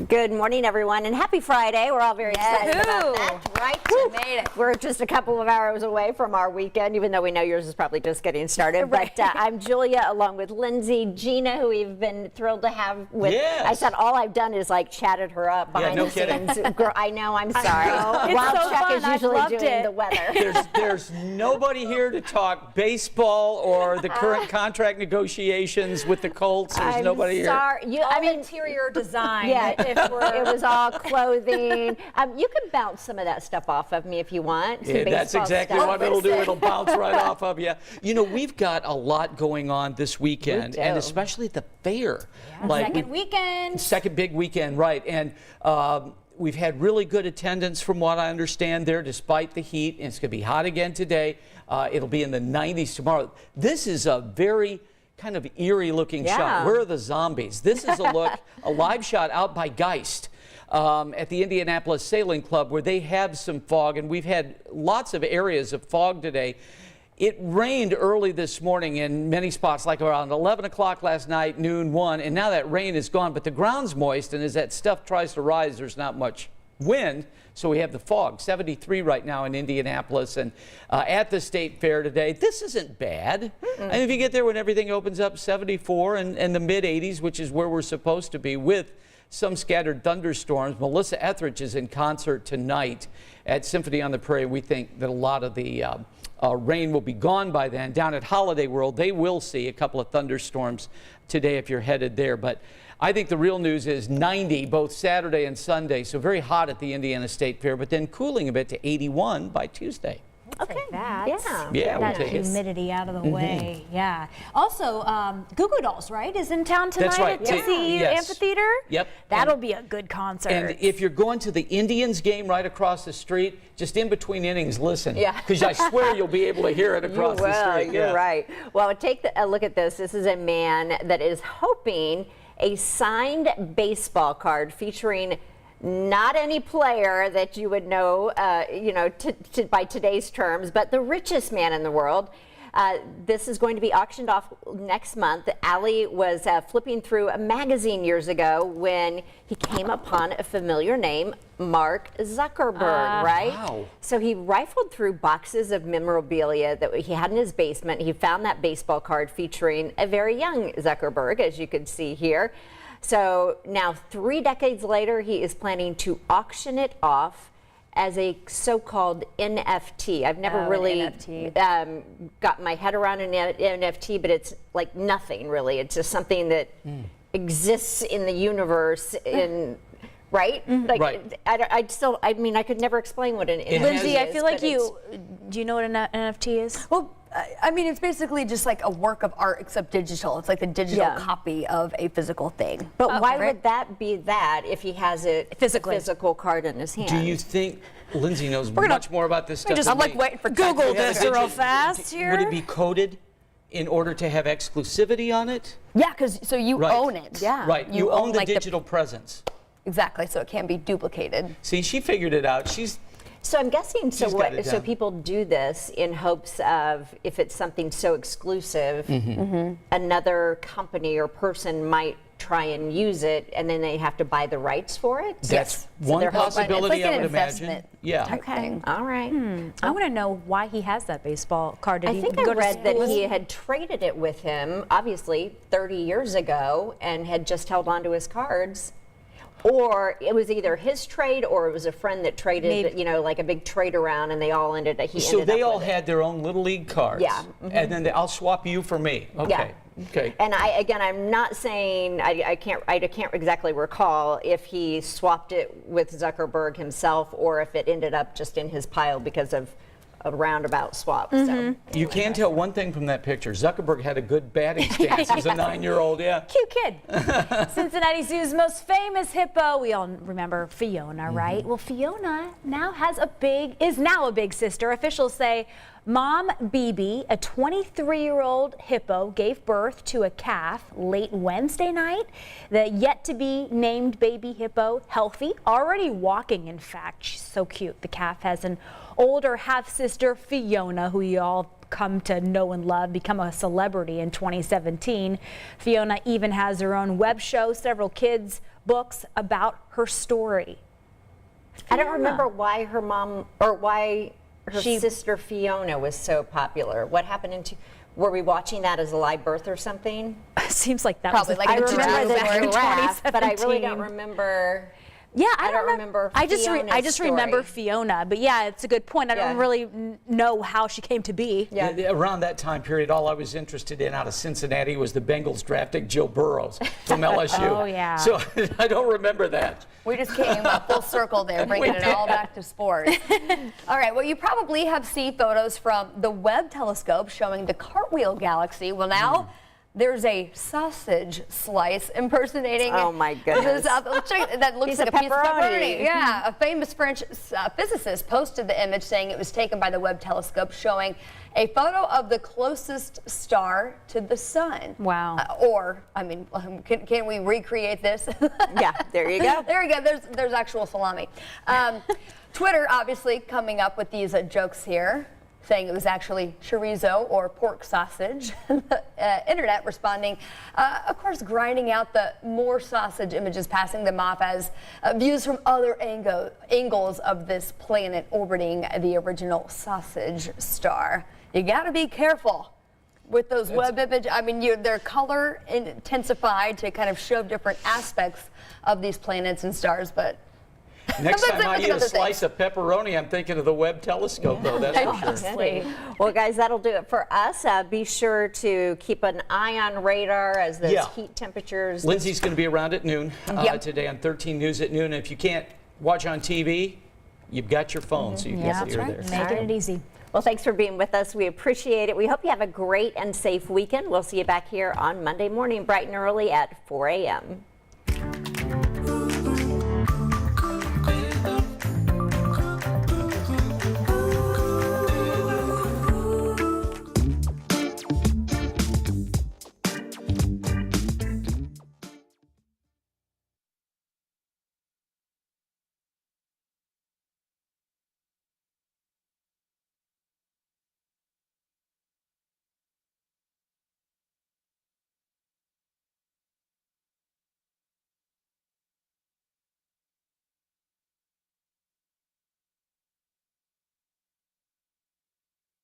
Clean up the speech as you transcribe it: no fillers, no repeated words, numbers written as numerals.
Good morning, everyone, and happy Friday. We're all very excited about that. Right, you made it. We're just a couple of hours away from our weekend, even though we know yours is probably just getting started. Right. But I'm Julia, along with Lindsay, Gina, who we've been thrilled to have with. Yes. I said all I've done is like chatted her up behind no the kidding. scenes. Girl, I know, I'm sorry. It's Wild so Chuck fun. is I've usually loved doing it. the weather. There's nobody here to talk baseball or the current contract negotiations with the Colts. There's I'm nobody here. sorry. I mean, interior design. Yeah, if we're, it was all clothing. You can bounce some of that stuff off of me if you want. Some Yeah, that's baseball exactly stuff. what it'll do. It'll bounce right off of you. You know, we've got a lot going on this weekend, We and do. especially the fair. second weekend. Second big weekend, right. And we've had really good attendance from what I understand there, despite the heat. And it's going to be hot again today. It'll be in the 90s tomorrow. This is a very kind of eerie looking shot. Where are the zombies? This is a live shot out by Geist. At the Indianapolis Sailing Club, where they have some fog, and we've had lots of areas of fog today. It rained early this morning in many spots, like around 11 o'clock last night, noon, 1, and now that rain is gone, but the ground's moist, and as that stuff tries to rise, there's not much wind, so we have the fog. 73 right now in Indianapolis, and at the State Fair today. This isn't bad. And if you get there when everything opens up, 74 and the mid-80s, which is where we're supposed to be, with some scattered thunderstorms. Melissa Etheridge is in concert tonight at Symphony on the Prairie. We think that a lot of the rain will be gone by then. Down at Holiday World, they will see a couple of thunderstorms today if you're headed there. But I think the real news is 90 both Saturday and Sunday. So very hot at the Indiana State Fair, but then cooling a bit to 81 by Tuesday. Okay. that. Yeah, we'll that take it. humidity out of the way. Yeah. Also, Goo Goo Dolls, right, is in town tonight That's right. at TCU Yes. Amphitheater. Yep. That'll be a good concert. And if you're going to the Indians game right across the street, just in between innings, listen. Yeah. Because I swear you'll be able to hear it across the street. You're right. Well, take a look at this. This is a man that is hoping a signed baseball card featuring not any player that you would know, by today's terms, but the richest man in the world. This is going to be auctioned off next month. Ali was flipping through a magazine years ago when he came upon a familiar name, Mark Zuckerberg, right? Wow. So he rifled through boxes of memorabilia that he had in his basement. He found that baseball card featuring a very young Zuckerberg, as you can see here. So now 3 decades later, he is planning to auction it off as a so-called NFT. I've never really got my head around an NFT, but it's like nothing really. It's just something that exists in the universe right? Like, right. I mean, I could never explain what an NFT is. Lindsay, I feel like do you know what an NFT is? Well, I mean, it's basically just like a work of art except digital. It's like the digital copy of a physical thing. But why would that be that if he has a physical card in his hand? Do you think Lindsay knows much more about this stuff? I'm like waiting for Google this real fast here. Would it be coded in order to have exclusivity on it? Yeah, because so you own it. Yeah. Right. You own the like digital presence. Exactly. So it can't be duplicated. See, she figured it out. So I'm guessing, so got it so down. people do this in hopes of, if it's something so exclusive, another company or person might try and use it, and then they have to buy the rights for it? That's So one they're hoping- possibility, It's like I an would imagine. investment Yeah. type thing. All right. I want to know why he has that baseball card. Did I he think I go to read that school? he had traded it with him, obviously, 30 years ago, and had just held on to his cards. Or it was either his trade, or it was a friend that traded, like a big trade around, and they all ended up. So they all had their own little league cards. Yeah. And then I'll swap you for me. Okay. Yeah. Okay. And I'm not saying I can't exactly recall if he swapped it with Zuckerberg himself, or if it ended up just in his pile because of a roundabout swap. So You can tell one thing from that picture. Zuckerberg had a good batting stance as a 9-year-old. Yeah. Cute kid. Cincinnati Zoo's most famous hippo. We all remember Fiona, right? Well, Fiona is now a big sister. Officials say Mom Bibi, a 23-year-old hippo, gave birth to a calf late Wednesday night. The yet-to-be-named baby hippo, healthy, already walking, in fact. She's so cute. The calf has an older half-sister, Fiona, who you all come to know and love, become a celebrity in 2017. Fiona even has her own web show. Several kids books about her story. I don't remember why her mom or why her sister Fiona was so popular. What happened were we watching that as a live birth or something? Seems like that Probably was like I the remember the back in giraffe, but I really 2017. don't remember. Yeah, I don't remember I just Fiona's remember story. Fiona, but yeah, it's a good point. I Yeah. don't really know how she came to be. Yeah. Around that time period, all I was interested in out of Cincinnati was the Bengals drafting Joe Burrows from LSU. Oh, yeah. So I don't remember that. We just came full circle there, bringing it all back to sports. All right, well, you probably have seen photos from the Webb telescope showing the Cartwheel Galaxy. Well, now there's a sausage slice impersonating. Oh, my goodness. that looks Piece like of a piece of pepperoni. pepperoni. Yeah, a famous French physicist posted the image saying it was taken by the Webb telescope, showing a photo of the closest star to the sun. Wow. Can we recreate this? Yeah, there you go. There you go. There's actual salami. Twitter obviously coming up with these jokes here, saying it was actually chorizo or pork sausage. Internet responding, of course, grinding out the more sausage images, passing them off as views from other angles of this planet orbiting the original sausage star. You got to be careful with those Webb images. I mean, they're color intensified to kind of show different aspects of these planets and stars, but Next time I eat a another thing. slice of pepperoni, I'm thinking of the Webb telescope, though, that's for sure. Well, guys, that'll do it for us. Be sure to keep an eye on radar as those heat temperatures. Lindsay's going to be around at noon today on 13 News at noon. If you can't watch on TV, you've got your phone, so you can see her there. Making it easy. Well, thanks for being with us. We appreciate it. We hope you have a great and safe weekend. We'll see you back here on Monday morning, bright and early at 4 a.m.